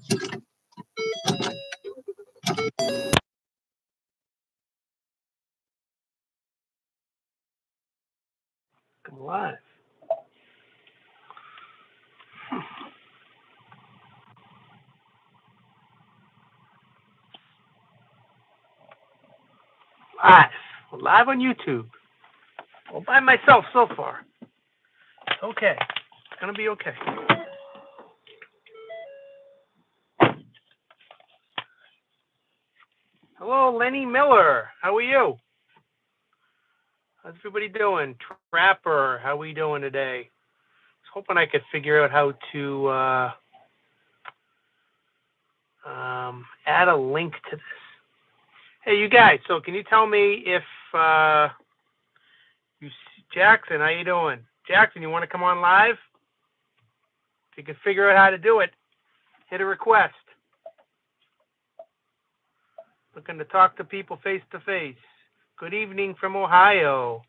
Come live. Live. We're live on YouTube. All by myself so far. It's okay. It's going to be okay. Hello, Lenny Miller. How are you? How's everybody doing? Trapper, how are we doing today? I was hoping I could figure out how to add a link to this. Hey, you guys. So, can you tell me if Jackson, how you doing? Jackson, you want to come on live? If you can figure out how to do it, hit a request. Looking to talk to people face to face. Good evening from Ohio.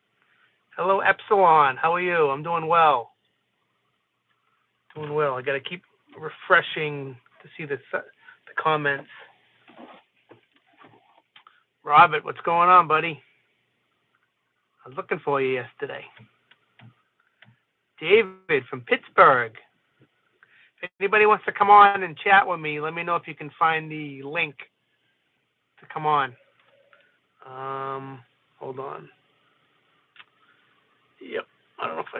Hello, Epsilon. How are you? I'm doing well. Doing well. I got to keep refreshing to see the comments. Robert, what's going on, buddy? I was looking for you yesterday. David from Pittsburgh. If anybody wants to come on and chat with me, let me know if you can find the link to come on. Hold on. Yep. I don't know if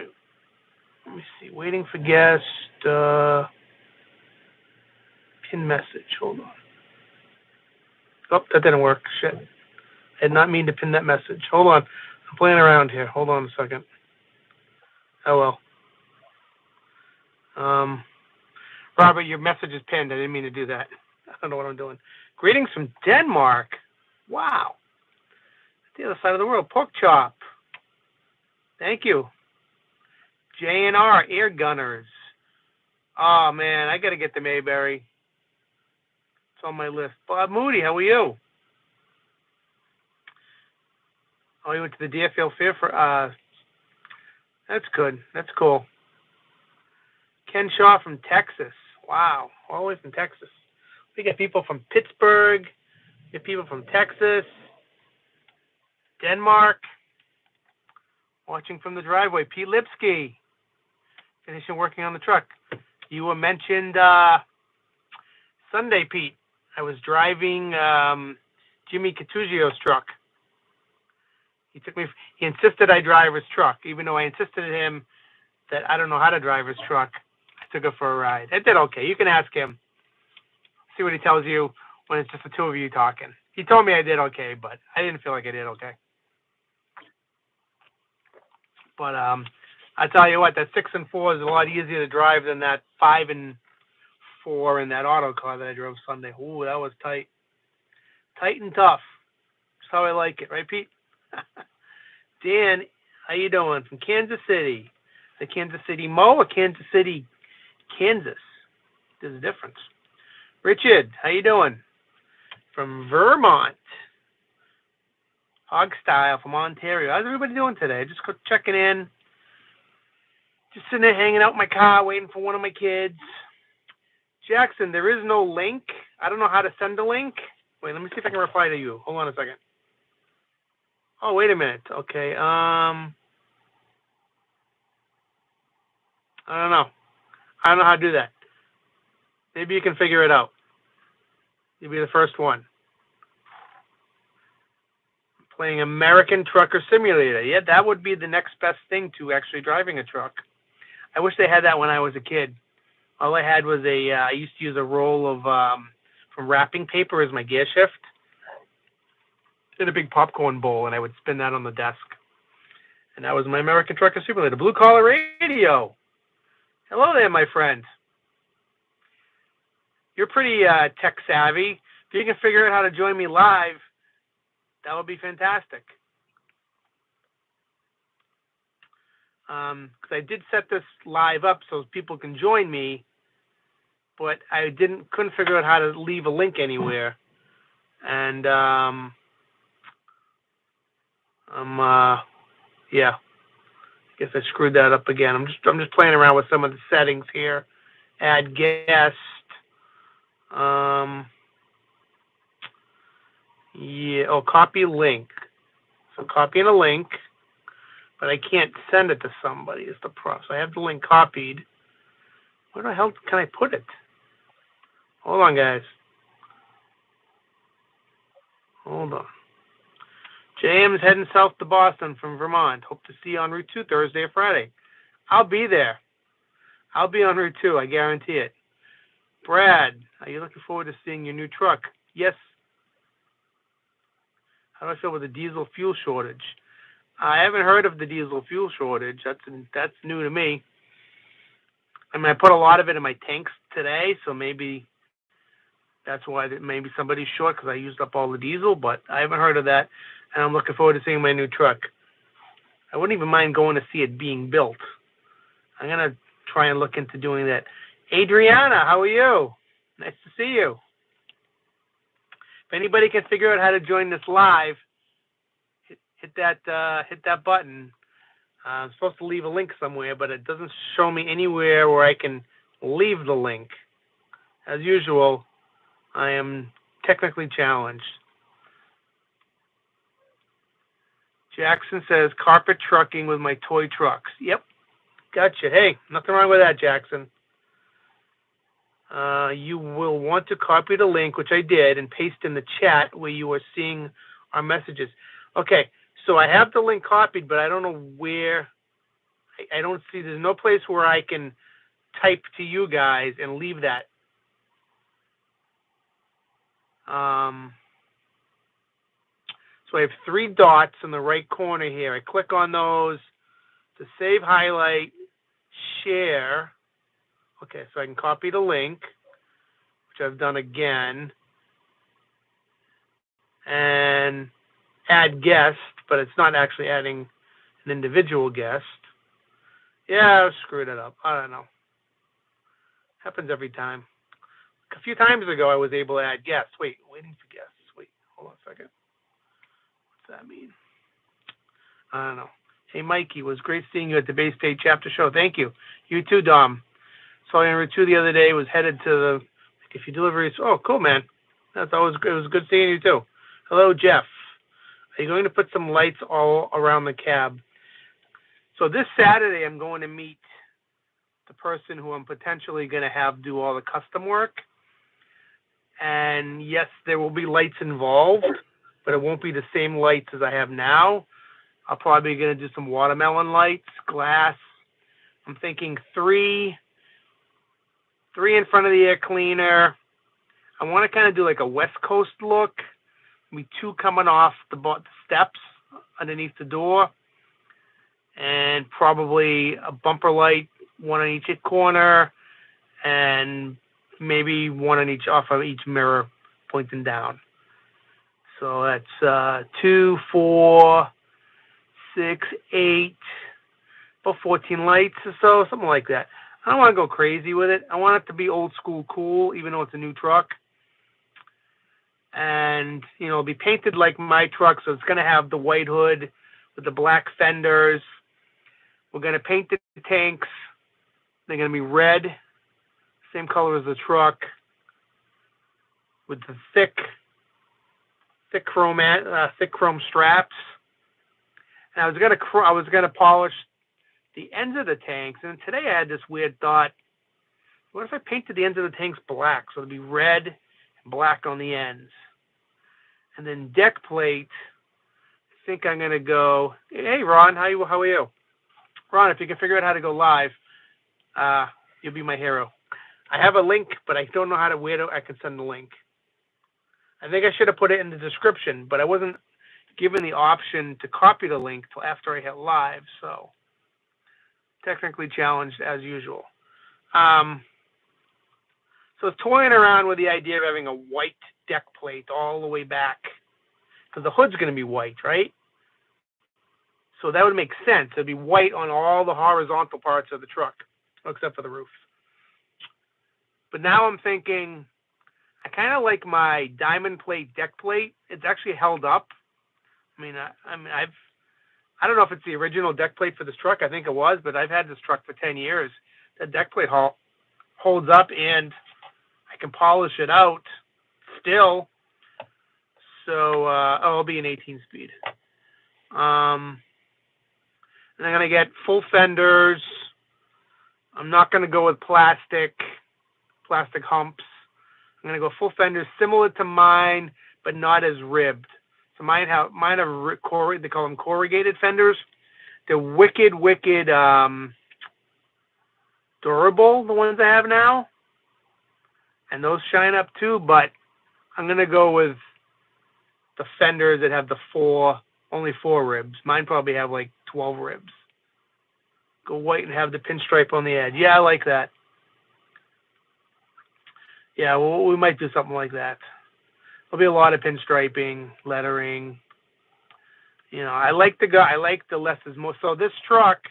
let me see. Waiting for guest. Pin message. Hold on. Oh, that didn't work. Shit. I did not mean to pin that message. Hold on. I'm playing around here. Hold on a second. Oh, well. Robert, your message is pinned. I didn't mean to do that. I don't know what I'm doing. Greetings from Denmark. Wow. The other side of the world. Pork chop. Thank you. J&R Air Gunners. Oh, man. I got to get the Mayberry. It's on my list. Bob Moody, how are you? Oh, you went to the Deerfield Fair for... That's good. That's cool. Ken Shaw from Texas. Wow. All the way from Texas. We get people from Pittsburgh. We get people from Texas. Denmark. Watching from the driveway. Pete Lipsky. Finishing working on the truck. You were mentioned Sunday, Pete. I was driving Jimmy Catuzio's truck. He insisted I drive his truck, even though I insisted to him that I don't know how to drive his truck. I took it for a ride. I did okay. You can ask him. See what he tells you when it's just the two of you talking. He told me I did okay, but I didn't feel like I did okay. But I tell you what, that 6 and 4 is a lot easier to drive than that 5 and 4 in that auto car that I drove Sunday. Ooh, that was tight. Tight and tough. That's how I like it, right, Pete? Dan, how you doing? From Kansas City. The Kansas City Mo or Kansas City, Kansas? There's a difference. Richard, how you doing? From Vermont. Hog Style from Ontario. How's everybody doing today? Just checking in. Just sitting there hanging out in my car waiting for one of my kids. Jackson, there is no link. I don't know how to send a link. Wait, let me see if I can reply to you. Hold on a second. Oh, wait a minute. Okay. I don't know. I don't know how to do that. Maybe you can figure it out. You'll be the first one. Playing American Trucker Simulator. Yeah, that would be the next best thing to actually driving a truck. I wish they had that when I was a kid. All I had was I used to use a roll of from wrapping paper as my gear shift in a big popcorn bowl, and I would spin that on the desk. And that was my American Trucker Simulator. Blue Collar Radio. Hello there, my friend. You're pretty tech savvy. If you can figure out how to join me live, that would be fantastic. Because I did set this live up so people can join me, but I couldn't figure out how to leave a link anywhere. And yeah, I guess I screwed that up again. I'm just playing around with some of the settings here. Add guest. Yeah. Oh, copy link. So copying a link, but I can't send it to somebody. Is the problem? So I have the link copied. Where the hell can I put it? Hold on, guys. Hold on. JM's heading south to Boston from Vermont. Hope to see you on Route 2 Thursday or Friday. I'll be there. I'll be on Route 2. I guarantee it. Brad, are you looking forward to seeing your new truck? Yes. How do I feel with the diesel fuel shortage? I haven't heard of the diesel fuel shortage. That's new to me. I mean, I put a lot of it in my tanks today, so maybe that's why maybe somebody's short because I used up all the diesel, but I haven't heard of that, and I'm looking forward to seeing my new truck. I wouldn't even mind going to see it being built. I'm going to try and look into doing that. Adriana, how are you? Nice to see you. If anybody can figure out how to join this live, hit that button. I'm supposed to leave a link somewhere, but it doesn't show me anywhere where I can leave the link. As usual, I am technically challenged. Jackson says, carpet trucking with my toy trucks. Yep, gotcha. Hey, nothing wrong with that, Jackson. You will want to copy the link, which I did, and paste in the chat where you are seeing our messages. Okay, so I have the link copied, but I don't know where. I don't see, there's no place where I can type to you guys and leave that. So I have 3 dots in the right corner here. I click on those to save, highlight, share. Okay, so I can copy the link, which I've done again, and add guest, but it's not actually adding an individual guest. Yeah, I screwed it up. I don't know. Happens every time. A few times ago, I was able to add guests. Wait, waiting for guests. Wait, hold on a second. What's that mean? I don't know. Hey, Mikey, it was great seeing you at the Bay State Chapter Show. Thank you. You too, Dom. Saw you on Route 2 the other day. Was headed to the, if you deliveries. Oh, cool, man. That's always good. It was good seeing you too. Hello, Jeff. Are you going to put some lights all around the cab? So this Saturday, I'm going to meet the person who I'm potentially going to have do all the custom work. And yes, there will be lights involved, but it won't be the same lights as I have now. I'm probably going to do some watermelon lights, glass. I'm thinking three in front of the air cleaner. I want to kind of do like a West Coast look. Maybe 2 coming off the steps underneath the door. And probably a bumper light, 1 on each corner, and maybe 1 on off of each mirror pointing down. So that's 2, 4, 6, 8, about 14 lights or so, something like that. I don't want to go crazy with it. I want it to be old school cool, even though it's a new truck. And, it'll be painted like my truck, so it's going to have the white hood with the black fenders. We're going to paint the tanks. They're going to be red, same color as the truck, with the thick chrome straps. And I was gonna polish the ends of the tanks. And today I had this weird thought: what if I painted the ends of the tanks black, so it'd be red and black on the ends? And then deck plate. I think I'm gonna go. Hey, Ron, how are you? Ron, if you can figure out how to go live, you'll be my hero. I have a link, but I don't know where I can send the link. I think I should have put it in the description, but I wasn't given the option to copy the link till after I hit live, so technically challenged as usual. So toying around with the idea of having a white deck plate all the way back, because the hood's going to be white, right? So that would make sense. It'd be white on all the horizontal parts of the truck, except for the roof. But now I'm thinking, I kind of like my diamond plate deck plate. It's actually held up. I don't know if it's the original deck plate for this truck. I think it was, but I've had this truck for 10 years. That deck plate holds up, and I can polish it out still. So it'll be an 18 speed. And I'm gonna get full fenders. I'm not gonna go with plastic humps. I'm gonna go full fenders similar to mine, but not as ribbed. So mine have they call them corrugated fenders. They're wicked durable, the ones I have now, and those shine up too. But I'm gonna go with the fenders that have only 4 ribs. Mine probably have like 12 ribs. Go white and have the pinstripe on the edge. Yeah, I like that. Yeah, well, we might do something like that. There'll be a lot of pinstriping, lettering. I like the less is more. So this truck,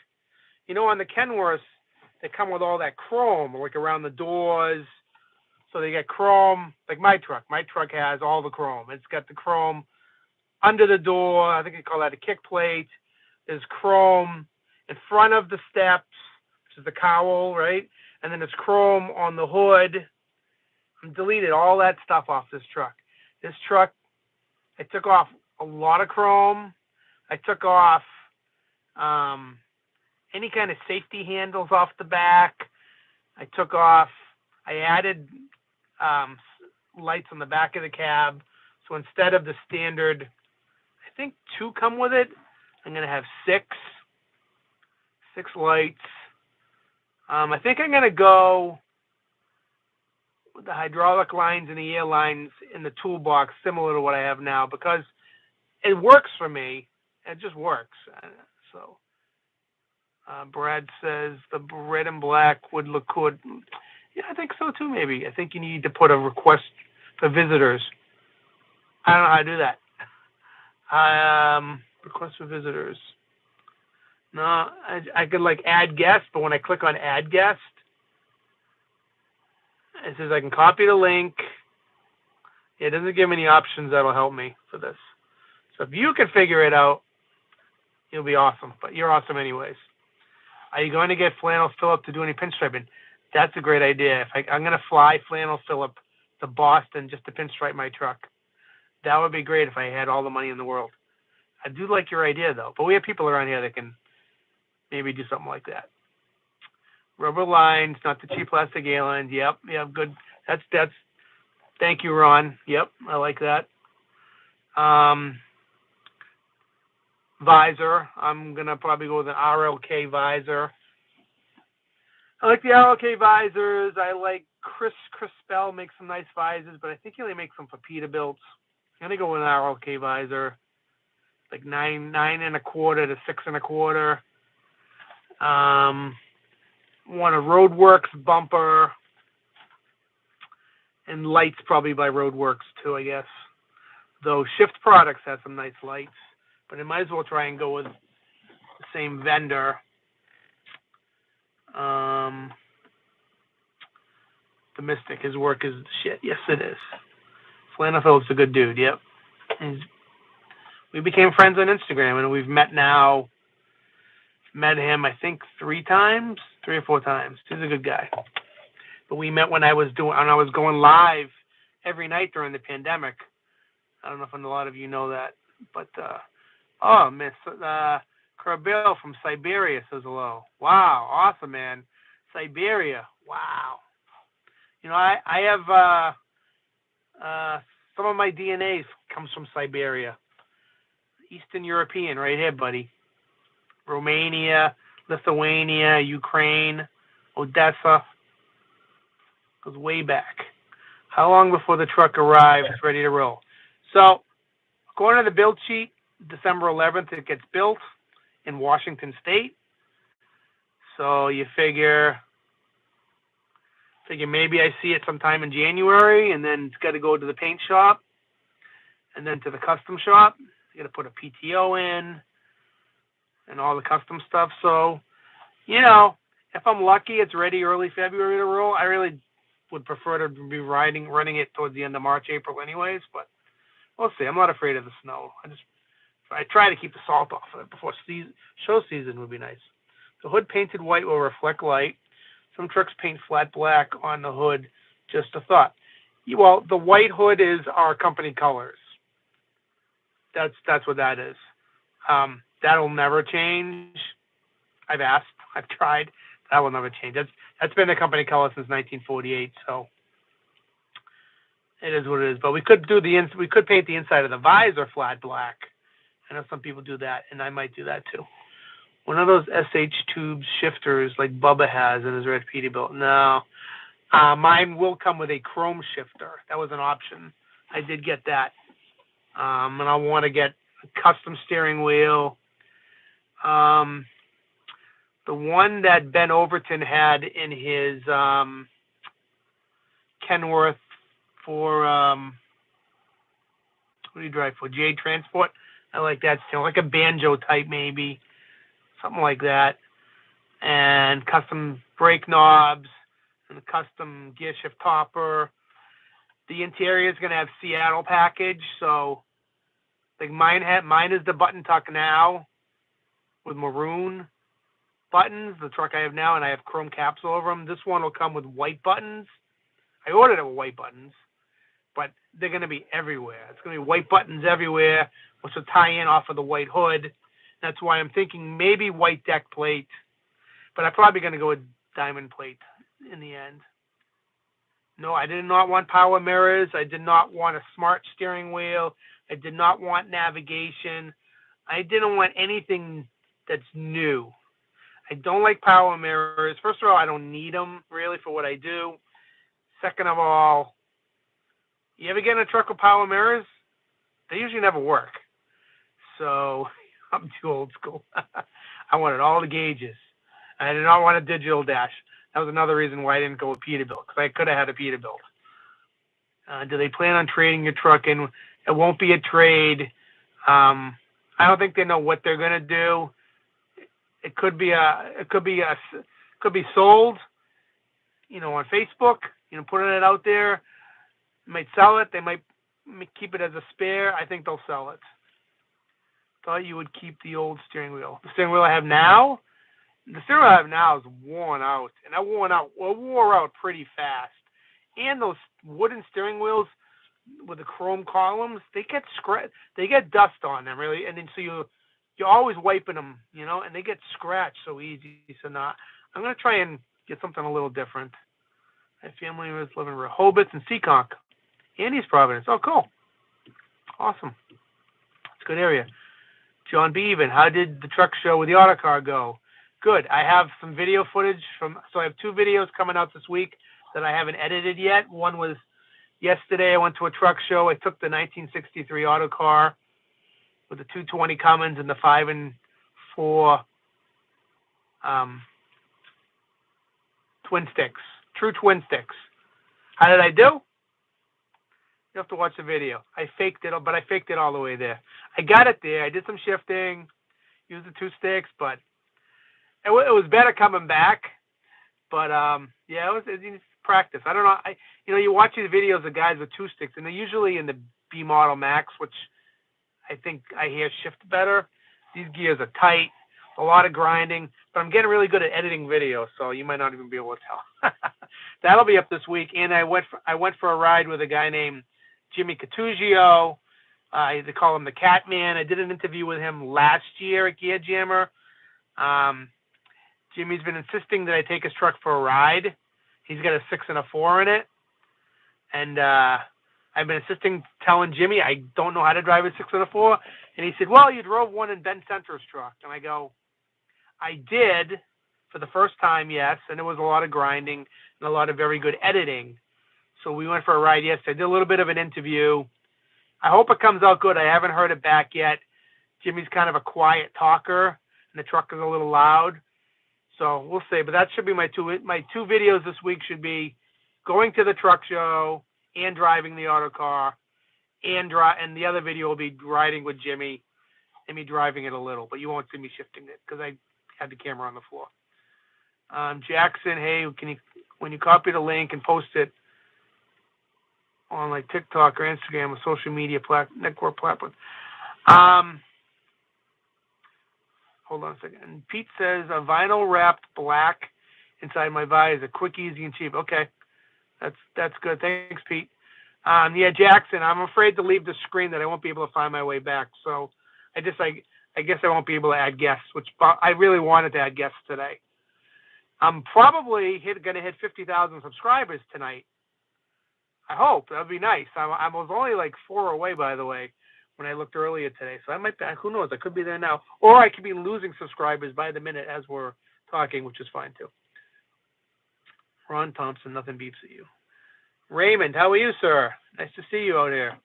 on the Kenworths, they come with all that chrome, like around the doors. So they get chrome, like my truck. My truck has all the chrome. It's got the chrome under the door. I think they call that a kick plate. There's chrome in front of the steps, which is the cowl, right? And then there's chrome on the hood. I deleted all that stuff off this truck. This truck, I took off a lot of chrome. I took off any kind of safety handles off the back. I added lights on the back of the cab. So instead of the standard, I think 2 come with it, I'm going to have 6 lights. I think I'm going to go with the hydraulic lines and the air lines in the toolbox, similar to what I have now, because it works for me. It just works. So Brad says the red and black would look good. Yeah, I think so too, maybe. I think you need to put a request for visitors. I don't know how to do that. Request for visitors. No, I could like add guest, but when I click on add guest, it says I can copy the link. It doesn't give me any options that'll help me for this. So if you can figure it out, you'll be awesome. But you're awesome anyways. Are you going to get Flannel Phillip to do any pinstriping? That's a great idea. I'm going to fly Flannel Phillip to Boston just to pinstripe my truck. That would be great if I had all the money in the world. I do like your idea though. But we have people around here that can maybe do something like that. Rubber lines, not the cheap plastic A-lines. Yep, good. That's. Thank you, Ron. Yep, I like that. Visor. I'm gonna probably go with an RLK visor. I like the RLK visors. I like Chris Bell makes some nice visors, but I think he only makes them for Peterbilts. I'm gonna go with an RLK visor, like 9.25 to 6.25. Want a Roadworks bumper and lights probably by Roadworks too, I guess. Though Shift Products has some nice lights, but I might as well try and go with the same vendor. The Mystic, his work is shit. Yes, it is. Flannel Phillip's a good dude. Yep. We became friends on Instagram, and we've met him, I think, 3 or 4 times. He's a good guy. But we met when I was going live every night during the pandemic. I don't know if a lot of you know that, but Miss Carbil from Siberia says hello. Wow, awesome, man. Siberia, wow. I have some of my DNA comes from Siberia, Eastern European, right here, buddy. Romania, Lithuania, Ukraine, Odessa. Goes way back. How long before the truck arrives ready to roll? So, according to the build sheet, December 11th it gets built in Washington State. So you figure maybe I see it sometime in January, and then it's got to go to the paint shop, and then to the custom shop. You got to put a PTO in, and all the custom stuff. So, if I'm lucky, it's ready early February to roll. I really would prefer to be running it towards the end of March, April anyways, but we'll see. I'm not afraid of the snow. I try to keep the salt off of it before show season would be nice. The hood painted white will reflect light. Some trucks paint flat black on the hood. Just a thought. Well, the white hood is our company colors. That's what that is. That'll never change. I've asked, I've tried. That will never change. That's been the company color since 1948. So it is what it is. But we could paint the inside of the visor flat black. I know some people do that, and I might do that too. One of those SH tube shifters like Bubba has in his red Peterbilt. No, mine will come with a chrome shifter. That was an option. I did get that, and I want to get a custom steering wheel. The one that Ben Overton had in his Kenworth for what do you drive for? Jade Transport. I like that still, like a banjo type maybe, something like that. And custom brake knobs and a custom gear shift topper. The interior is gonna have Seattle package, so like mine is the button tuck now with maroon buttons, the truck I have now, and I have chrome caps over them. This one will come with white buttons. I ordered it with white buttons, but they're going to be everywhere. It's going to be white buttons everywhere, which will tie in off of the white hood. That's why I'm thinking maybe white deck plate, but I'm probably going to go with diamond plate in the end. No, I did not want power mirrors. I did not want a smart steering wheel. I did not want navigation. I didn't want anything that's new. I don't like power mirrors. First of all, I don't need them really for what I do. Second of all, you ever get in a truck with power mirrors? They usually never work. So I'm too old school. I wanted all the gauges. I did not want a digital dash. That was another reason why I didn't go with Peterbilt, because I could have had a Peterbilt. Do they plan on trading your truck in? It won't be a trade. I don't think they know what they're gonna do. It could be sold, on Facebook, putting it out there. They might sell it. They might keep it as a spare. I think they'll sell it. Thought you would keep the old steering wheel. The steering wheel I have now is worn out, and wore out pretty fast. And those wooden steering wheels with the chrome columns, they get dust on them, really, and then so you're always wiping them, and they get scratched so easy. So now I'm gonna try and get something a little different. My family was living in Rehoboth and Seekonk, and East Providence. Oh, cool, awesome. It's a good area. John Beaven, how did the truck show with the autocar go? Good. I have some video footage so I have 2 videos coming out this week that I haven't edited yet. One was yesterday. I went to a truck show. I took the 1963 autocar with the 220 Cummins and the 5 and 4 twin sticks, true twin sticks. How did I do? You have to watch the video. I faked it, but I faked it all the way there. I got it there. I did some shifting, used the 2 sticks, but it was better coming back. But it's practice. I don't know. You watch these videos of guys with 2 sticks, and they're usually in the B model Max, which I think I hear shift better. These gears are tight, a lot of grinding, but I'm getting really good at editing videos, so you might not even be able to tell. That'll be up this week. And I went for a ride with a guy named Jimmy Catugio. They call him the Cat Man. I did an interview with him last year at Gear Jammer. Jimmy's been insisting that I take his truck for a ride. He's got a 6 and a 4 in it, and I've been telling Jimmy I don't know how to drive a 6 and a 4, and he said, "Well, you drove one in Ben Center's truck," and I go, "I did for the first time, yes, and it was a lot of grinding and a lot of very good editing." So we went for a ride yesterday. I did a little bit of an interview. I hope it comes out good. I haven't heard it back yet. Jimmy's kind of a quiet talker, and the truck is a little loud. So we'll see. But that should be my two videos this week should be going to the truck show and driving the auto car, and the other video will be riding with Jimmy and me driving it a little. But you won't see me shifting it because I had the camera on the floor. Jackson, hey, when you copy the link and post it on like TikTok or Instagram or social media network platform. Hold on a second. And Pete says a vinyl wrapped black inside my visor, quick, easy, and cheap. Okay, that's good. Thanks, Pete. Yeah, Jackson, I'm afraid to leave the screen that I won't be able to find my way back. So I guess I won't be able to add guests, which I really wanted to add guests today. I'm probably going to hit 50,000 subscribers tonight. I hope that'd be nice. I was only like 4 away, by the way, when I looked earlier today. So I might be. Who knows? I could be there now, or I could be losing subscribers by the minute as we're talking, which is fine too. Ron Thompson, nothing beeps at you. Raymond, how are you, sir? Nice to see you out here.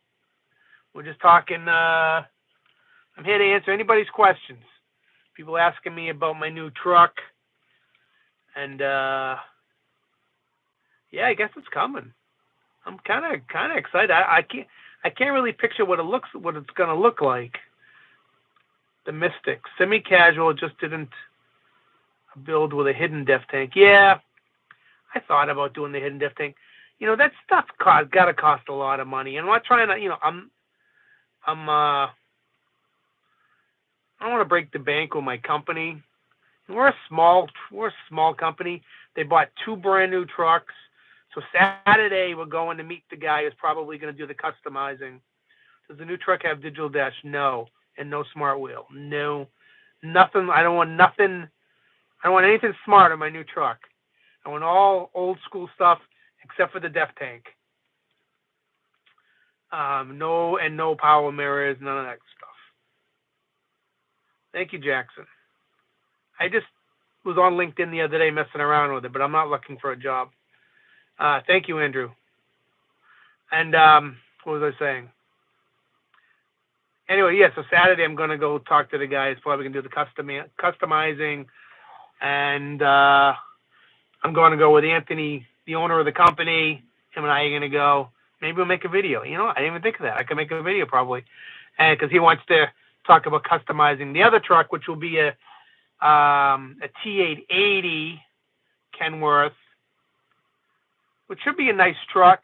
We're just talking. I'm here to answer anybody's questions. People asking me about my new truck, and yeah, I guess it's coming. I'm kind of excited. I can't really picture what it's gonna look like. The Mystic semi-casual just didn't build with a hidden def tank. Yeah, I thought about doing the hidden def tank. That stuff gotta cost a lot of money. And I'm not trying to. I don't want to break the bank with my company. We're a small company. They bought 2 brand new trucks. So Saturday we're going to meet the guy who's probably going to do the customizing. Does the new truck have digital dash? No, and no smart wheel. No, nothing. I don't want nothing. I don't want anything smart in my new truck. I want all old school stuff except for the def tank. No power mirrors, none of that stuff. Thank you, Jackson. I just was on LinkedIn the other day messing around with it, but I'm not looking for a job. Thank you, Andrew. And what was I saying? Anyway, yeah, so Saturday I'm going to go talk to the guys. Probably going to do the customizing. And I'm going to go with Anthony, the owner of the company. Him and I are going to go. Maybe we'll make a video. I didn't even think of that. I could make a video probably. And because he wants to talk about customizing the other truck, which will be a T880 Kenworth, which should be a nice truck,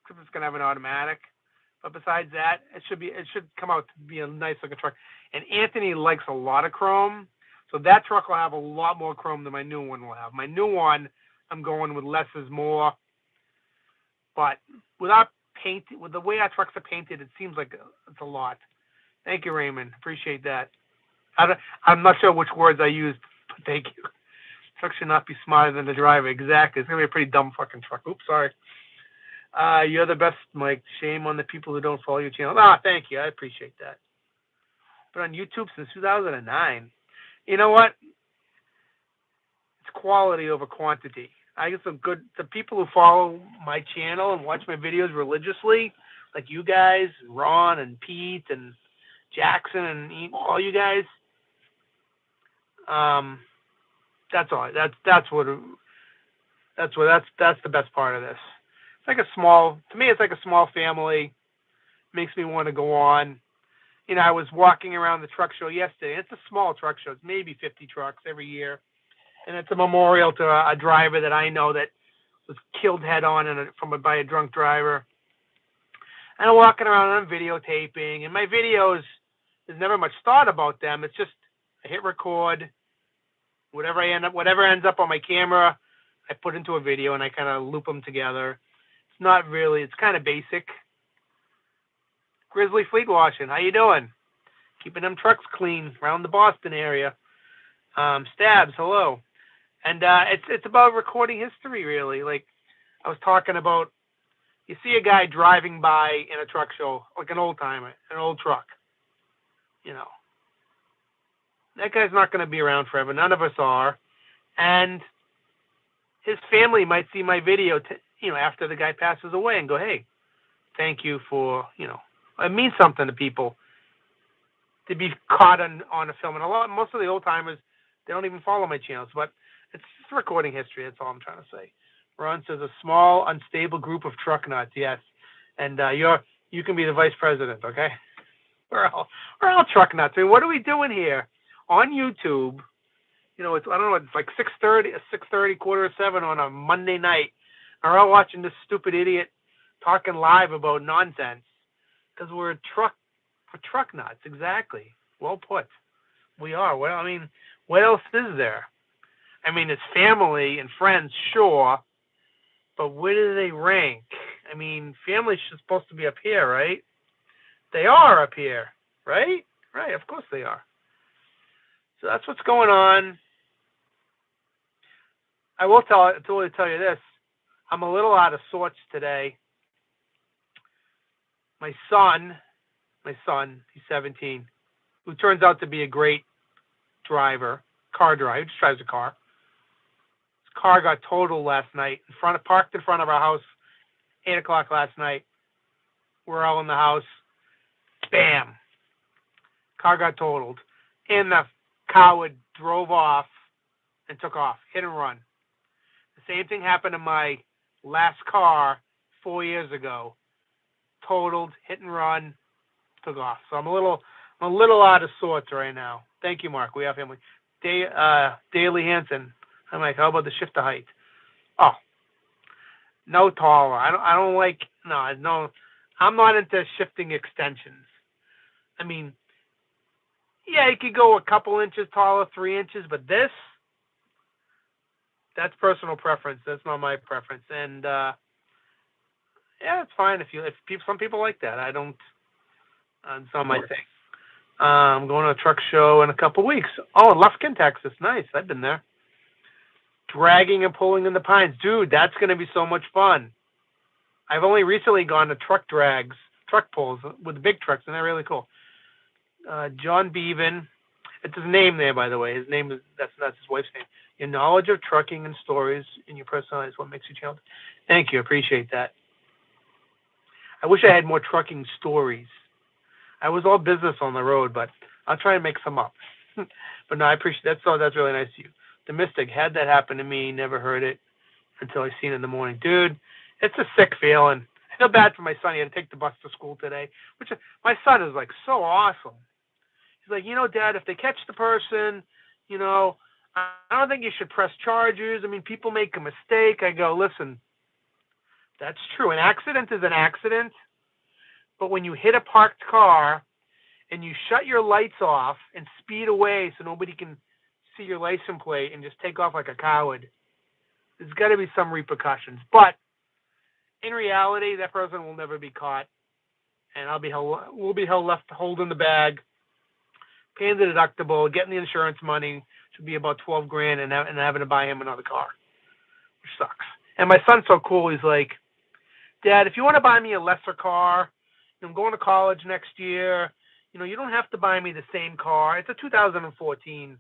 because it's going to have an automatic. But besides that, it should come out to be a nice looking truck. And Anthony likes a lot of chrome, so that truck will have a lot more chrome than my new one will have. My new one, I'm going with less is more. But with the way our trucks are painted, it seems like it's a lot. Thank you, Raymond. Appreciate that. I'm not sure which words I used, but thank you. Truck should not be smarter than the driver. Exactly. It's going to be a pretty dumb fucking truck. Oops, sorry. You're the best, Mike. Shame on the people who don't follow your channel. Thank you. I appreciate that. Been on YouTube since 2009. You know what? It's quality over quantity. I get the people who follow my channel and watch my videos religiously, like you guys, Ron and Pete and Jackson and all you guys. That's all. That's the best part of this. It's like to me, it's like a small family. Makes me want to go on. I was walking around the truck show yesterday. It's a small truck show. It's maybe 50 trucks every year. And it's a memorial to a driver that I know that was killed head on by a drunk driver. And I'm walking around and I'm videotaping. And my videos, there's never much thought about them. It's just I hit record. Whatever ends up on my camera, I put into a video and I kind of loop them together. It's kind of basic. Grizzly Fleet Washing, how you doing? Keeping them trucks clean around the Boston area. Stabs, hello. And it's about recording history, really. Like I was talking about, you see a guy driving by in a truck show, like an old timer, an old truck. That guy's not going to be around forever. None of us are. And his family might see my video, after the guy passes away and go, hey, thank you for, it means something to people to be caught on a film. And most of the old timers, they don't even follow my channels, but it's just recording history. That's all I'm trying to say. Ron says a small, unstable group of truck nuts. Yes. And you can be the vice president. Okay. We're all truck nuts. I mean, what are we doing here on YouTube? It's, I don't know, it's like 6:30, 6:30, 6:45 on a Monday night. We're all watching this stupid idiot talking live about nonsense because we're truck nuts. Exactly. Well put. We are. Well, I mean, what else is there? I mean, it's family and friends, sure, but where do they rank? I mean, families are supposed to be up here, right? They are up here, right? Right, of course they are. So that's what's going on. I will totally tell you this. I'm a little out of sorts today. My son, he's 17, who turns out to be a great driver, car driver, he just drives a car. His car got totaled last night, parked in front of our house, 8 o'clock last night. We're all in the house. Bam! Car got totaled. And the coward drove off and took off, hit and run. The same thing happened to my last car 4 years ago. Totaled, hit and run, took off. So I'm a little out of sorts right now. Thank you, Mark. We have family. Daily Hanson. I'm like, how about the shifter height? Oh, no taller. I don't like no. I'm not into shifting extensions. I mean, yeah, you could go a couple inches taller, 3 inches, but that's personal preference. That's not my preference. And yeah, it's fine some people like that. I don't. It's not my thing. I'm going to a truck show in a couple weeks. Oh, in Lufkin, Texas. Nice. I've been there. Dragging and pulling in the pines. Dude, that's going to be so much fun. I've only recently gone to truck pulls with the big trucks, and they're really cool. John Bevan. It's his name there, by the way. That's his wife's name. Your knowledge of trucking and stories in your personality is what makes you challenging. Thank you. I appreciate that. I wish I had more trucking stories. I was all business on the road, but I'll try and make some up. But no, I appreciate that. So that's really nice of you. The Mystic, had that happen to me, never heard it until I seen it in the morning. Dude, it's a sick feeling. I feel bad for my son. He had to take the bus to school today, which my son is like so awesome. He's like, Dad, if they catch the person, I don't think you should press charges. I mean, people make a mistake. I go, listen, that's true. An accident is an accident. But when you hit a parked car and you shut your lights off and speed away so nobody can see your license plate and just take off like a coward, there's got to be some repercussions. But in reality, that person will never be caught, and we'll be left holding the bag, paying the deductible, getting the insurance money, should be about $12,000, and having to buy him another car, which sucks. And my son's so cool. He's like, Dad, if you want to buy me a lesser car, I'm going to college next year. You don't have to buy me the same car. It's a 2014,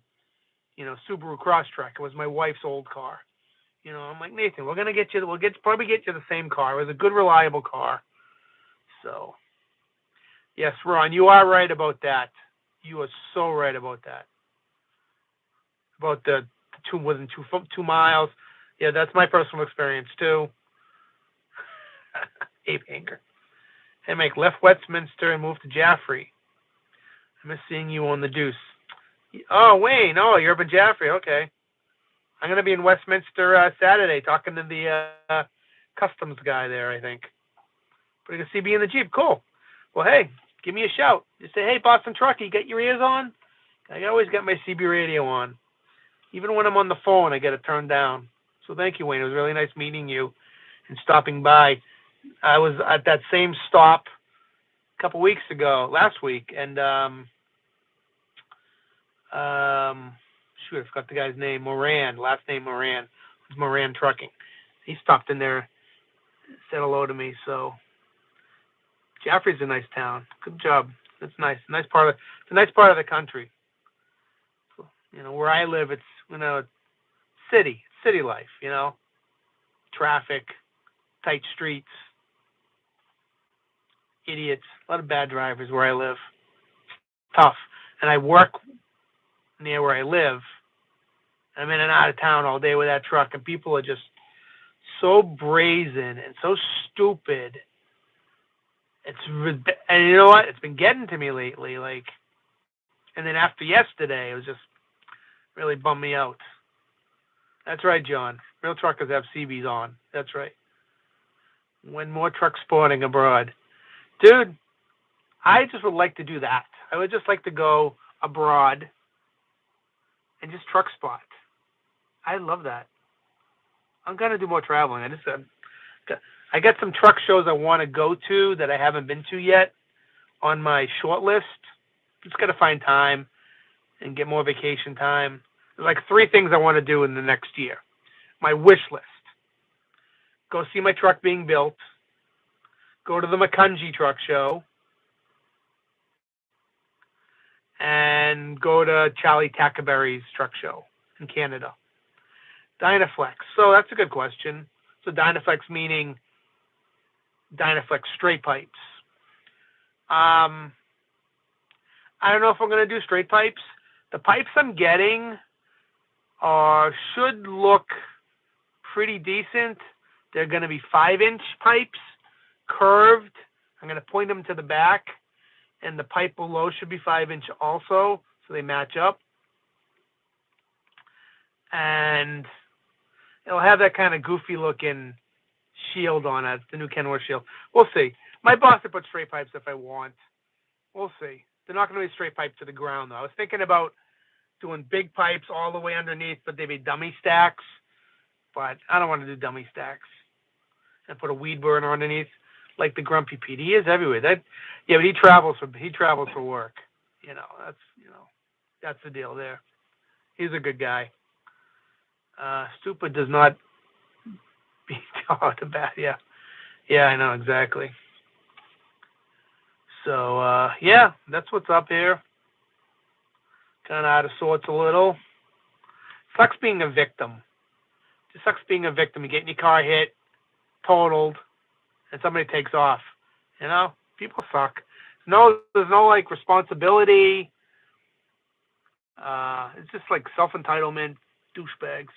Subaru Crosstrek. It was my wife's old car. I'm like, Nathan, we'll probably get you the same car. It was a good, reliable car. So, yes, Ron, you are right about that. You are so right about that. About the within 2 miles. Yeah, that's my personal experience too. Ape Hanger. And make left Westminster and move to Jaffrey. I miss seeing you on the Deuce. Oh, Wayne. Oh, you're up in Jaffrey. Okay. I'm going to be in Westminster Saturday talking to the customs guy there, I think. But you can see me in the Jeep. Cool. Well, hey, give me a shout. Just say, hey, Boston Trucker, you got your ears on? I always got my CB radio on. Even when I'm on the phone, I get it turned down. So thank you, Wayne. It was really nice meeting you and stopping by. I was at that same stop a couple weeks ago, last week, and shoot, I forgot the guy's name. Moran, last name Moran. It's Moran Trucking. He stopped in there, said hello to me. So Jaffrey's a nice town. Good job. It's nice. It's a nice part of the country. So, where I live, it's city life. Traffic, tight streets, idiots, a lot of bad drivers where I live. It's tough. And I work near where I live. I'm in and out of town all day with that truck, and people are just so brazen and so stupid. And you know what? It's been getting to me lately. And then after yesterday, it was just really bummed me out. That's right, John. Real truckers have CBs on. That's right. When more truck sporting abroad. Dude, I just would like to do that. I would just like to go abroad and just truck spot. I love that. I'm going to do more traveling. I got some truck shows I want to go to that I haven't been to yet on my short list. Just got to find time and get more vacation time. There's like 3 things I want to do in the next year. My wish list: go see my truck being built, go to the Makunji truck show, and go to Charlie Tackaberry's truck show in Canada. Dynaflex. So that's a good question. So Dynaflex meaning Dynaflex straight pipes. I don't know if I'm going to do straight pipes. The pipes I'm getting should look pretty decent. They're going to be 5-inch pipes, curved. I'm going to point them to the back, and the pipe below should be 5-inch also, so they match up. And it'll have that kind of goofy looking shield on it, the new Kenworth shield. We'll see. My boss will put straight pipes if I want. We'll see. They're not going to be straight pipe to the ground, though. I was thinking about doing big pipes all the way underneath, but they'd be dummy stacks. But I don't want to do dummy stacks and put a weed burner underneath like the Grumpy Pete. He is everywhere. But he travels for work. That's the deal there. He's a good guy. Stupid does not beat the bat. Yeah, I know exactly. So that's what's up here. Kind of out of sorts a little. Sucks being a victim. It sucks being a victim. You get in your car hit, totaled, and somebody takes off. People suck. There's no like responsibility. It's just like self-entitlement, douchebags.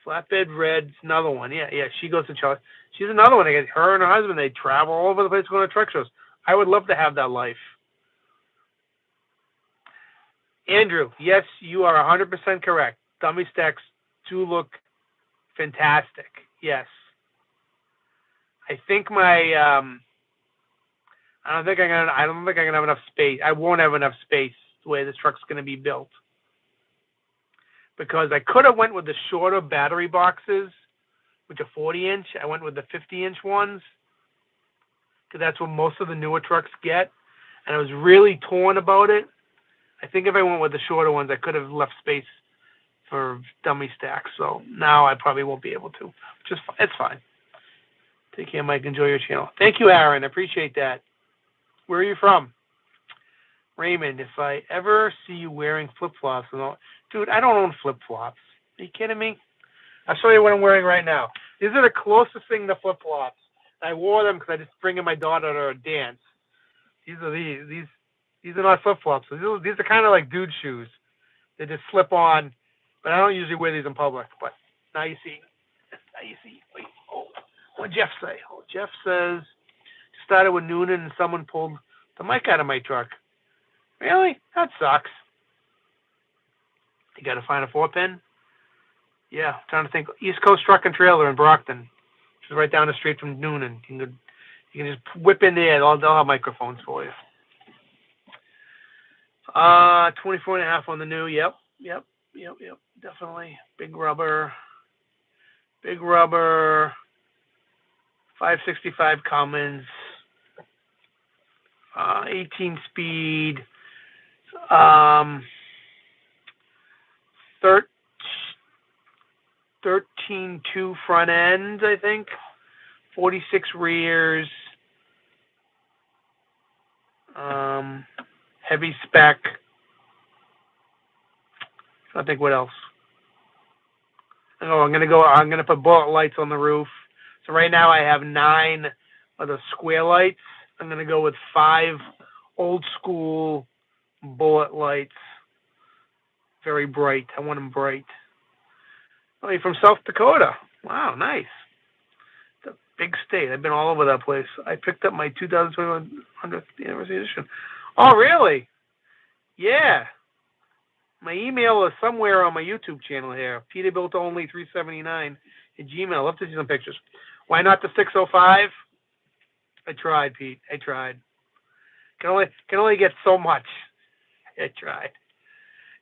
Flatbed Red's another one. Yeah. She goes to Charlie. She's another one. Her and her husband, they travel all over the place going to truck shows. I would love to have that life. Andrew, yes, you are 100% correct. Dummy stacks do look fantastic. Yes. I think I don't think I'm gonna have enough space. I won't have enough space the way this truck's gonna be built. Because I could have went with the shorter battery boxes, which are 40-inch. I went with the 50-inch ones, because that's what most of the newer trucks get. And I was really torn about it. I think if I went with the shorter ones, I could have left space for dummy stacks. So now I probably won't be able to. It's fine. Take care, Mike. Enjoy your channel. Thank you, Aaron. I appreciate that. Where are you from? Raymond, if I ever see you wearing flip-flops, dude, I don't own flip-flops. Are you kidding me? I'll show you what I'm wearing right now. These are the closest thing to flip-flops. I wore them because I just bring in my daughter to a dance. These are not flip-flops. These are kind of like dude shoes. They just slip on, but I don't usually wear these in public. But now you see. Wait, what Jeff say? Jeff says, started with Noonan and someone pulled the mic out of my truck. Really? That sucks. You got to find a 4-pin? Yeah, I'm trying to think. East Coast Truck and Trailer in Brockton. Which is right down the street from Noonan. You can just whip in there. They'll have microphones for you. 24.5 on the new. Yep. Definitely. Big rubber. 565 Cummins. 18 speed. 13.2 front end, I think. 46 rears. Heavy spec. I think what else? I'm gonna put bullet lights on the roof. So right now I have 9 of the square lights. I'm gonna go with 5 old school bullet lights. Very bright. I want them bright. Oh, you're from South Dakota. Wow, nice. It's a big state. I've been all over that place. I picked up my 2021 100th anniversary edition. Oh, really? Yeah. My email is somewhere on my YouTube channel here. PeterBuiltOnly379 at Gmail. I'd love to see some pictures. Why not the 605? I tried, Pete. I tried. Can only get so much. I tried.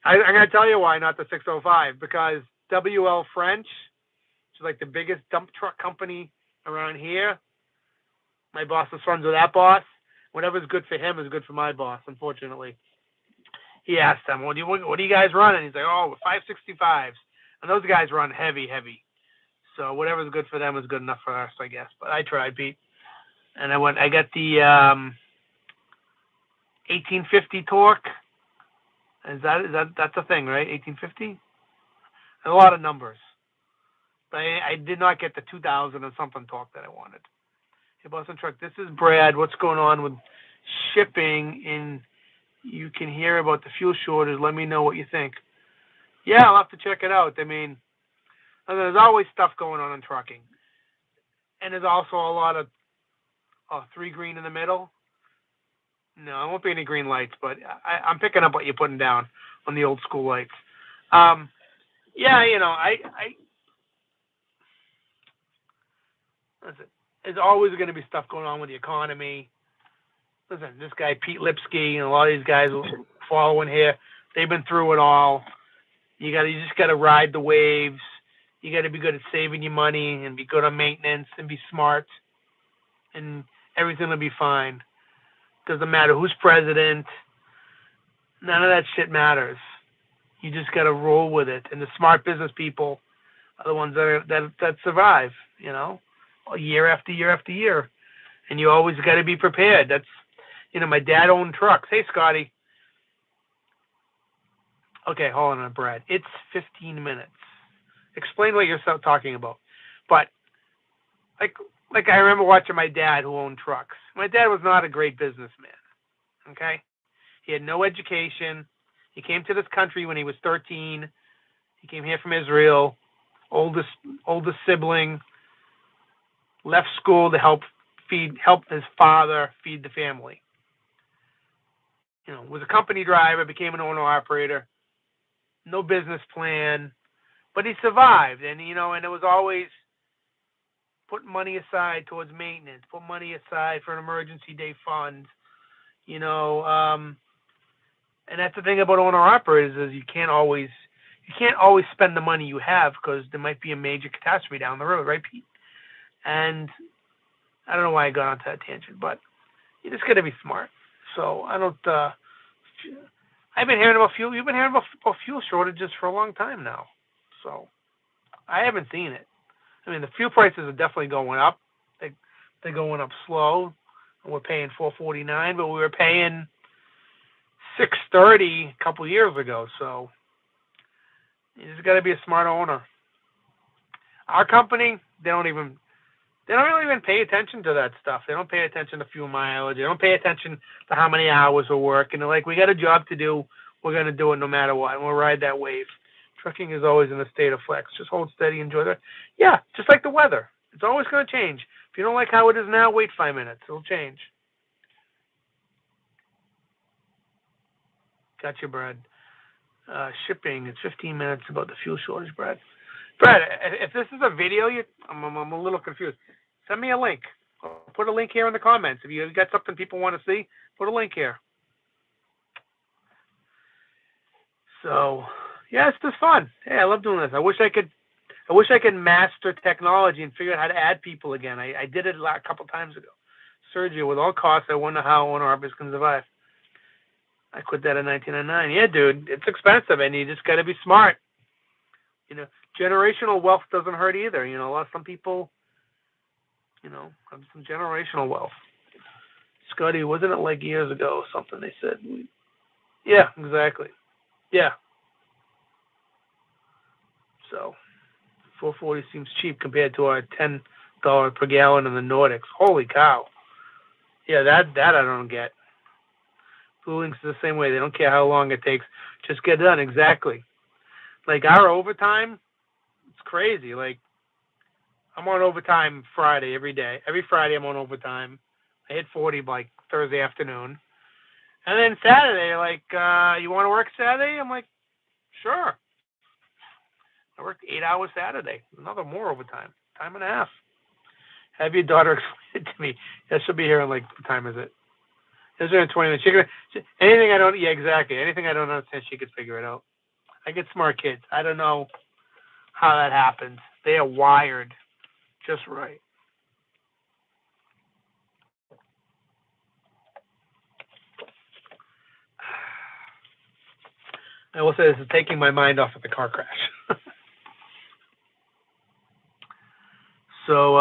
I'm going to tell you why not the 605. Because WL French, which is like the biggest dump truck company around here. My boss is friends with that boss. Whatever's good for him is good for my boss, unfortunately. He asked him, what do you guys run? And he's like, oh, 565s. And those guys run heavy, heavy. So whatever's good for them is good enough for us, I guess. But I tried, Pete. And I got the 1850 torque. That's a thing, right? 1850? A lot of numbers. But I did not get the 2000 and something torque that I wanted. Hey, Boston Truck, this is Brad. What's going on with shipping? You can hear about the fuel shortage. Let me know what you think. Yeah, I'll have to check it out. I mean, there's always stuff going on in trucking. And there's also a lot of 3 green in the middle. No, there won't be any green lights, but I'm picking up what you're putting down on the old school lights. Yeah, listen, there's always going to be stuff going on with the economy. Listen, this guy Pete Lipsky and a lot of these guys following here, they've been through it all. You just got to ride the waves. You got to be good at saving your money and be good on maintenance and be smart, and everything will be fine. Doesn't matter who's president. None of that shit matters. You just got to roll with it. And the smart business people are the ones that survive, year after year after year. And you always got to be prepared. That's, my dad owned trucks. Hey, Scotty. Okay, hold on, Brad. It's 15 minutes. Explain what you're talking about. But like I remember watching my dad who owned trucks. My dad was not a great businessman. Okay? He had no education. He came to this country when he was 13. He came here from Israel. Oldest sibling. Left school to help his father feed the family. Was a company driver, became an owner operator. No business plan. But he survived, and it was always put money aside towards maintenance, put money aside for an emergency day fund, and that's the thing about owner operators is you can't always spend the money you have because there might be a major catastrophe down the road, right, Pete? And I don't know why I got onto that tangent, but you just got to be smart. So I don't. I've been hearing about fuel. You've been hearing about fuel shortages for a long time now. So I haven't seen it. I mean, the fuel prices are definitely going up. They're going up slow. And we're paying $4.49, but we were paying $6.30 a couple years ago. So you just got to be a smart owner. Our company, they don't really even pay attention to that stuff. They don't pay attention to fuel mileage. They don't pay attention to how many hours we're working. They're like, we got a job to do. We're going to do it no matter what, and we'll ride that wave. Trucking is always in a state of flex. Just hold steady, enjoy that. Yeah, just like the weather. It's always going to change. If you don't like how it is now, wait 5 minutes. It'll change. Gotcha, Brad. Shipping, it's 15 minutes about the fuel shortage, Brad. Brad, if this is a video, I'm a little confused. Send me a link. I'll put a link here in the comments. If you got something people want to see, put a link here. So, yeah, it's just fun. Hey, I love doing this. I wish I could master technology and figure out how to add people again. I did it a couple times ago. Sergio, with all costs, I wonder how owner operators can survive. I quit that in 1999. Yeah, dude, it's expensive, and you just got to be smart. Generational wealth doesn't hurt either. Some people, have some generational wealth. Scotty, wasn't it like years ago? Something they said. Yeah, exactly. Yeah. So, $4.40 seems cheap compared to our $10 per gallon in the Nordics. Holy cow! Yeah, that I don't get. Bluelink's the same way. They don't care how long it takes. Just get it done. Exactly. Like our overtime, it's crazy. Like I'm on overtime Friday every day. Every Friday I'm on overtime. I hit 40 like Thursday afternoon. And then Saturday, like, you want to work Saturday? I'm like, sure. I worked 8 hours Saturday. Another more overtime. Time and a half. Have your daughter explain it to me. Yeah, she'll be here in like, what time is it? It's in 20 minutes. Anything I don't, yeah, exactly. Anything I don't understand, she could figure it out. I get smart kids. I don't know how that happens. They are wired just right. I will say this is taking my mind off of the car crash. So,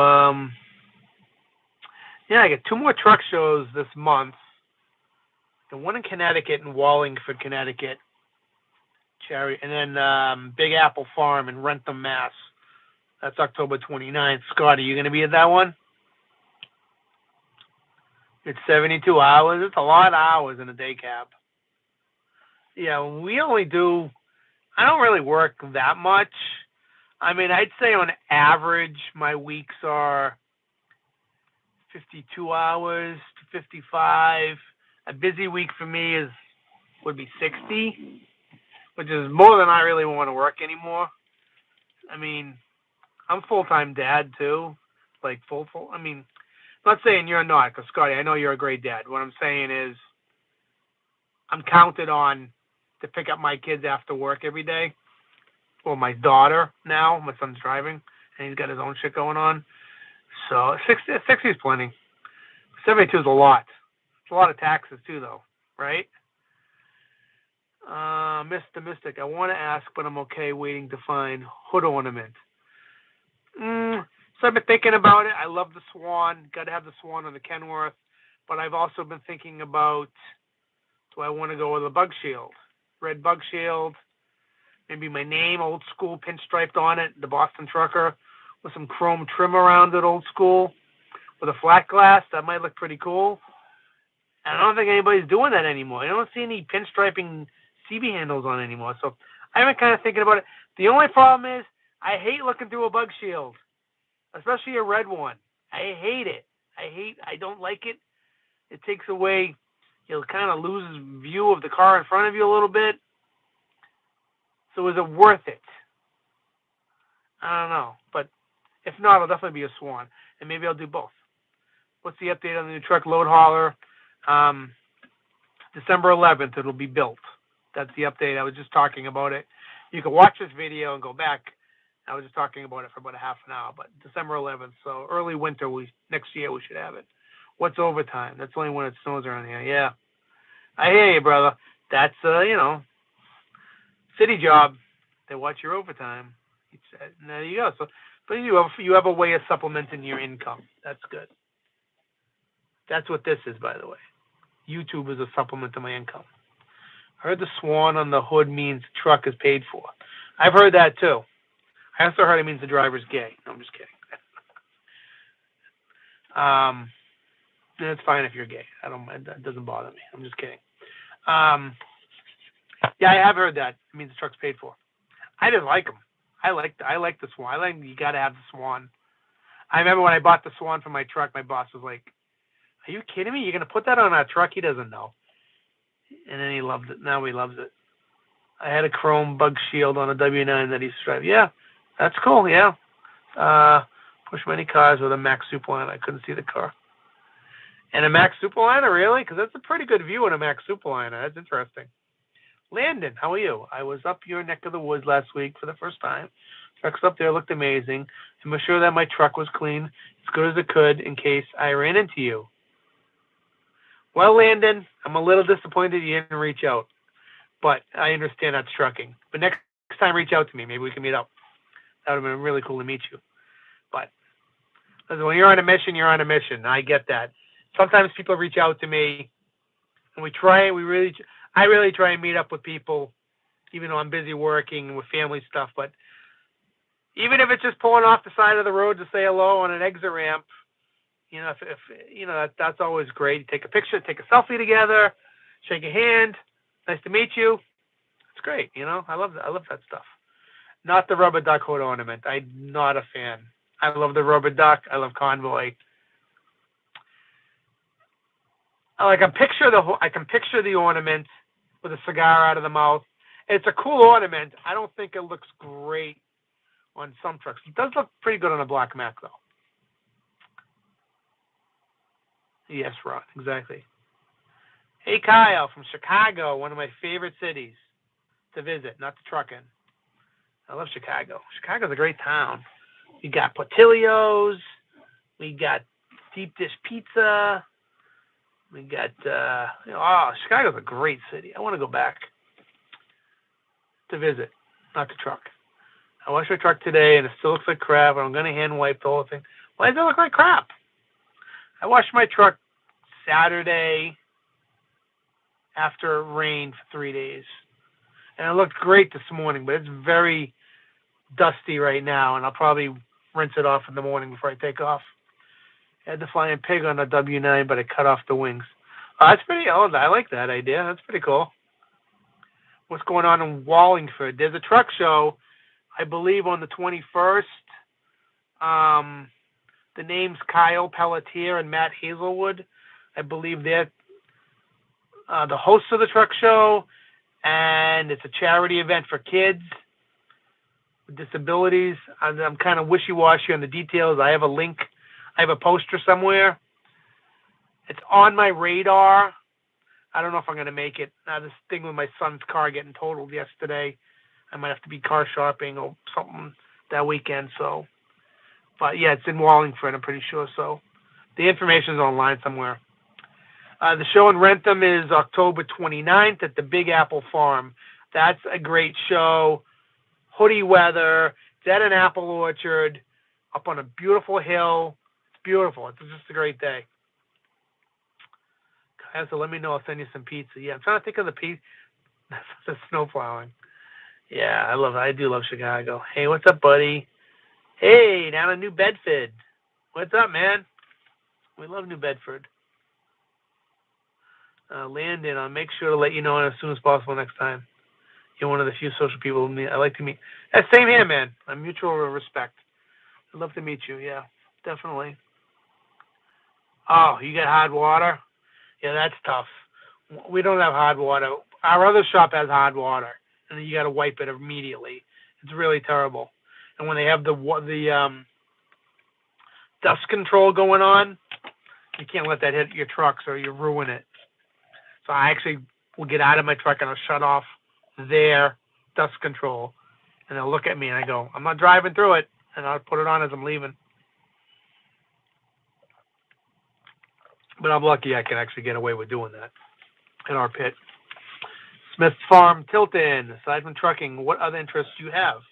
yeah, I get 2 more truck shows this month. The one in Connecticut, in Wallingford, Connecticut, and then Big Apple Farm in Rentham, Mass. That's October 29th. Scott, are you going to be at that one? It's 72 hours. It's a lot of hours in a day cab. Yeah, we only do, I don't really work that much. I mean, I'd say on average, my weeks are 52 hours to 55. A busy week for me would be 60, which is more than I really want to work anymore. I mean, I'm full-time dad too, like full. I mean, I'm not saying you're not, because Scotty, I know you're a great dad. What I'm saying is, I'm counted on to pick up my kids after work every day. Well, my daughter now. My son's driving, and he's got his own shit going on. So 60 is plenty. 72 is a lot. It's a lot of taxes too, though, right? Mr. Mystic, I want to ask, but I'm okay waiting to find hood ornament. So I've been thinking about it. I love the swan. Got to have the swan on the Kenworth. But I've also been thinking about, do I want to go with a bug shield? Red bug shield. Maybe my name, old school, pinstriped on it. The Boston Trucker, with some chrome trim around it, old school. With a flat glass. That might look pretty cool. And I don't think anybody's doing that anymore. I don't see any pinstriping CB handles on anymore. So I've been kind of thinking about it. The only problem is, I hate looking through a bug shield, especially a red one. I hate it. I don't like it. It takes away, you'll kind of lose view of the car in front of you a little bit. So is it worth it? I don't know. But if not, it'll definitely be a swan. And maybe I'll do both. What's the update on the new truck load hauler? December 11th, it'll be built. That's the update. I was just talking about it. You can watch this video and go back. I was just talking about it for about a half an hour, but December 11th, so early winter, next year we should have it. What's overtime? That's only when it snows around here. Yeah, I hear you, brother. That's city job. They watch your overtime. And there you go. So, but you have a way of supplementing your income. That's good. That's what this is, by the way. YouTube is a supplement to my income. I heard the swan on the hood means the truck is paid for. I've heard that too. I also heard it means the driver's gay. No, I'm just kidding. It's fine if you're gay. That doesn't bother me. I'm just kidding. Yeah, I have heard that. It means the truck's paid for. I didn't like them. I like the swan. You got to have the swan. I remember when I bought the swan for my truck, my boss was like, "Are you kidding me? You're gonna put that on our truck?" He doesn't know. And then he loved it. Now he loves it. I had a chrome bug shield on a W9 that he striped. Yeah, that's cool. Yeah. Push many cars with a Max Superliner. I couldn't see the car. And a Max Superliner, really? Because that's a pretty good view in a Max Superliner. That's interesting. Landon, how are you? I was up your neck of the woods last week for the first time. Trucks up there looked amazing. And was sure that my truck was clean, as good as it could, in case I ran into you. Well, Landon, I'm a little disappointed you didn't reach out. But I understand that's trucking. But next time, reach out to me. Maybe we can meet up. That would have been really cool to meet you. But listen, when you're on a mission, you're on a mission. I get that. Sometimes people reach out to me, and I really try and meet up with people, even though I'm busy working with family stuff. But even if it's just pulling off the side of the road to say hello on an exit ramp, if that's always great. Take a picture, take a selfie together, shake a hand. Nice to meet you. It's great. I love that. I love that stuff. Not the rubber duck hood ornament. I'm not a fan. I love the rubber duck. I love Convoy. I can picture the ornament with a cigar out of the mouth. It's a cool ornament. I don't think it looks great on some trucks. It does look pretty good on a black Mac, though. Yes, Ron, exactly. Hey, Kyle from Chicago, one of my favorite cities to visit, not to truck in. I love Chicago. Chicago's a great town. We got Portillo's. We got deep dish pizza. We got, Chicago's a great city. I want to go back. to visit, not the truck. I washed my truck today, and it still looks like crap. And I'm gonna hand wipe the whole thing. Why does it look like crap? I washed my truck Saturday after it rained for 3 days, and it looked great this morning. But it's very dusty right now, and I'll probably rinse it off in the morning before I take off. I had the flying pig on a W9, but I cut off the wings. That's pretty old. I like that idea. That's pretty cool. What's going on in Wallingford? There's a truck show, I believe, on the 21st. The name's Kyle Pelletier and Matt Hazelwood. I believe they're the hosts of the truck show, and it's a charity event for kids with disabilities. I'm kind of wishy-washy on the details. I have a link. I have a poster somewhere. It's on my radar. I don't know if I'm going to make it. This thing with my son's car getting totaled yesterday, I might have to be car shopping or something that weekend. So, but yeah, it's in Wallingford, I'm pretty sure. So the information is online somewhere. The show in Rentham is October 29th at the Big Apple Farm. That's a great show. Hoodie weather. It's at an apple orchard up on a beautiful hill. It's beautiful. It's just a great day. So let me know. I'll send you some pizza. Yeah, I'm trying to think of the pizza. The snow plowing. Yeah, I love it. I do love Chicago. Hey, what's up, buddy? Hey, down in New Bedford. What's up, man? We love New Bedford. Landon, I'll make sure to let you know as soon as possible next time. You're one of the few social people I like to meet. Same here, man. A mutual respect. I'd love to meet you. Yeah, definitely. Oh, you got hot water? Yeah, that's tough. We don't have hot water. Our other shop has hot water, and you got to wipe it immediately. It's really terrible. And when they have the dust control going on, you can't let that hit your truck, so you ruin it. So I actually will get out of my truck and I'll shut off their dust control, and they'll look at me and I go, "I'm not driving through it," and I'll put it on as I'm leaving. But I'm lucky I can actually get away with doing that in our pit. Smith's Farm, Tilton. Aside from trucking, what other interests do you have?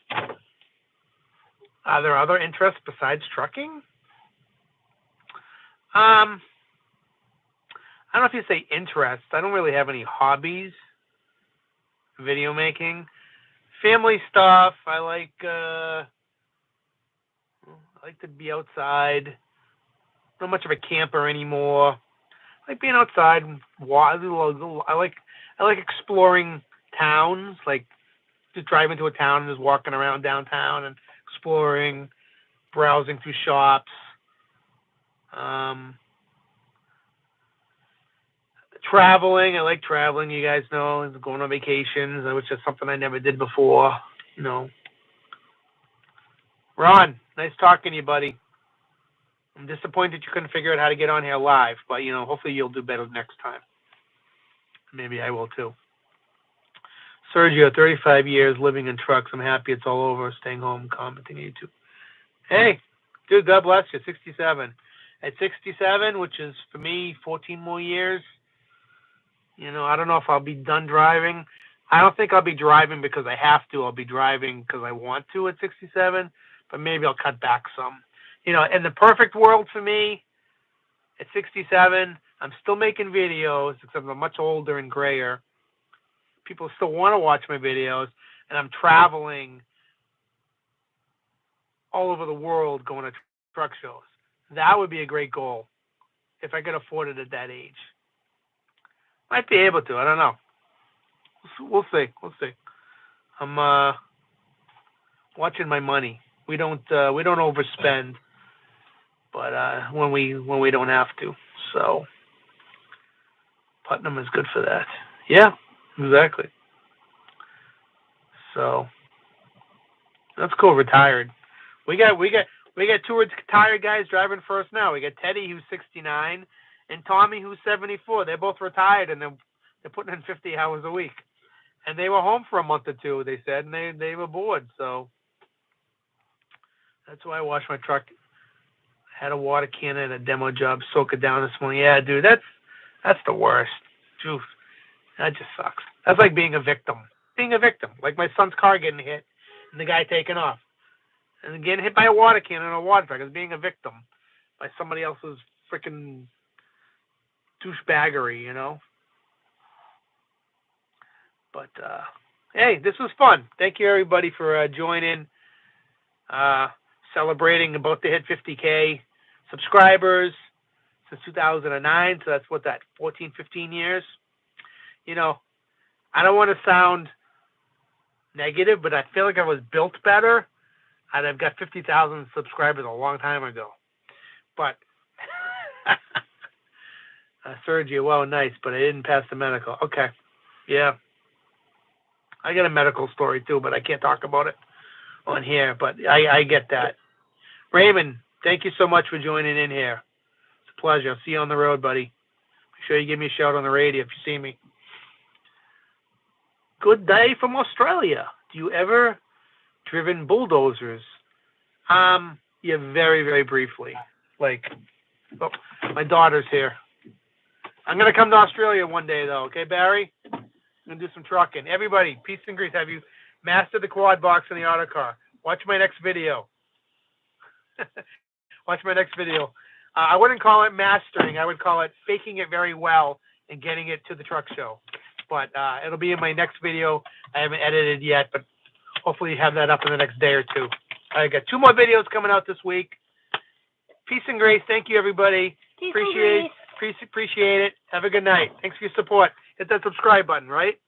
Are there other interests besides trucking? I don't know if you say interests. I don't really have any hobbies. Video making, family stuff. I like to be outside. Not much of a camper anymore. I like being outside. I like exploring towns. Like just driving to a town and just walking around downtown and exploring, browsing through shops. Traveling. I like traveling. You guys know, going on vacations, which is something I never did before. Ron, nice talking to you, buddy. I'm disappointed you couldn't figure out how to get on here live, but hopefully you'll do better next time. Maybe I will too. Sergio, 35 years living in trucks. I'm happy it's all over. Staying home, commenting on YouTube. Hey, dude, God bless you. 67. At 67, which is for me 14 more years. I don't know if I'll be done driving. I don't think I'll be driving because I have to. I'll be driving because I want to at 67, but maybe I'll cut back some. In the perfect world for me, at 67, I'm still making videos, except I'm much older and grayer. People still want to watch my videos, and I'm traveling all over the world going to truck shows. That would be a great goal if I could afford it at that age. Might be able to. I don't know. We'll see. I'm watching my money. We don't overspend, but when we don't have to. So Putnam is good for that. Yeah, exactly. So that's cool. Retired. We got two retired guys driving for us now. We got Teddy, who's 69, and Tommy, who's 74. They're both retired, and they're putting in 50 hours a week. And they were home for a month or two, they said, and they were bored. So that's why I washed my truck. Had a water can at a demo job, soak it down this morning. Yeah, dude, that's the worst. Oof, that just sucks. That's like being a victim. being a victim, like my son's car getting hit and the guy taking off. And getting hit by a water cannon or a water truck is being a victim by somebody else's freaking douchebaggery, you know? But, hey, this was fun. Thank you, everybody, for joining, celebrating about to hit 50K subscribers since 2009. So that's 14, 15 years? You know, I don't want to sound negative, but I feel like I was built better. I've got 50,000 subscribers a long time ago. But, Sergio, well, nice, but I didn't pass the medical. Okay, yeah. I got a medical story too, but I can't talk about it on here. But I get that. Raymond, thank you so much for joining in here. It's a pleasure. I'll see you on the road, buddy. Be sure you give me a shout on the radio if you see me. Good day from Australia. Do you ever driven bulldozers? Yeah, very, very briefly. Like, oh, my daughter's here. I'm gonna come to Australia one day, though. Okay, Barry? I'm gonna do some trucking. Everybody, peace and grace. Have you mastered the quad box in the auto car? Watch my next video. Watch my next video. I wouldn't call it mastering. I would call it faking it very well and getting it to the truck show. But it'll be in my next video. I haven't edited yet, but hopefully you have that up in the next day or two. I got 2 more videos coming out this week. Peace and grace. Thank you, everybody. Appreciate it. Have a good night. Thanks for your support. Hit that subscribe button, right?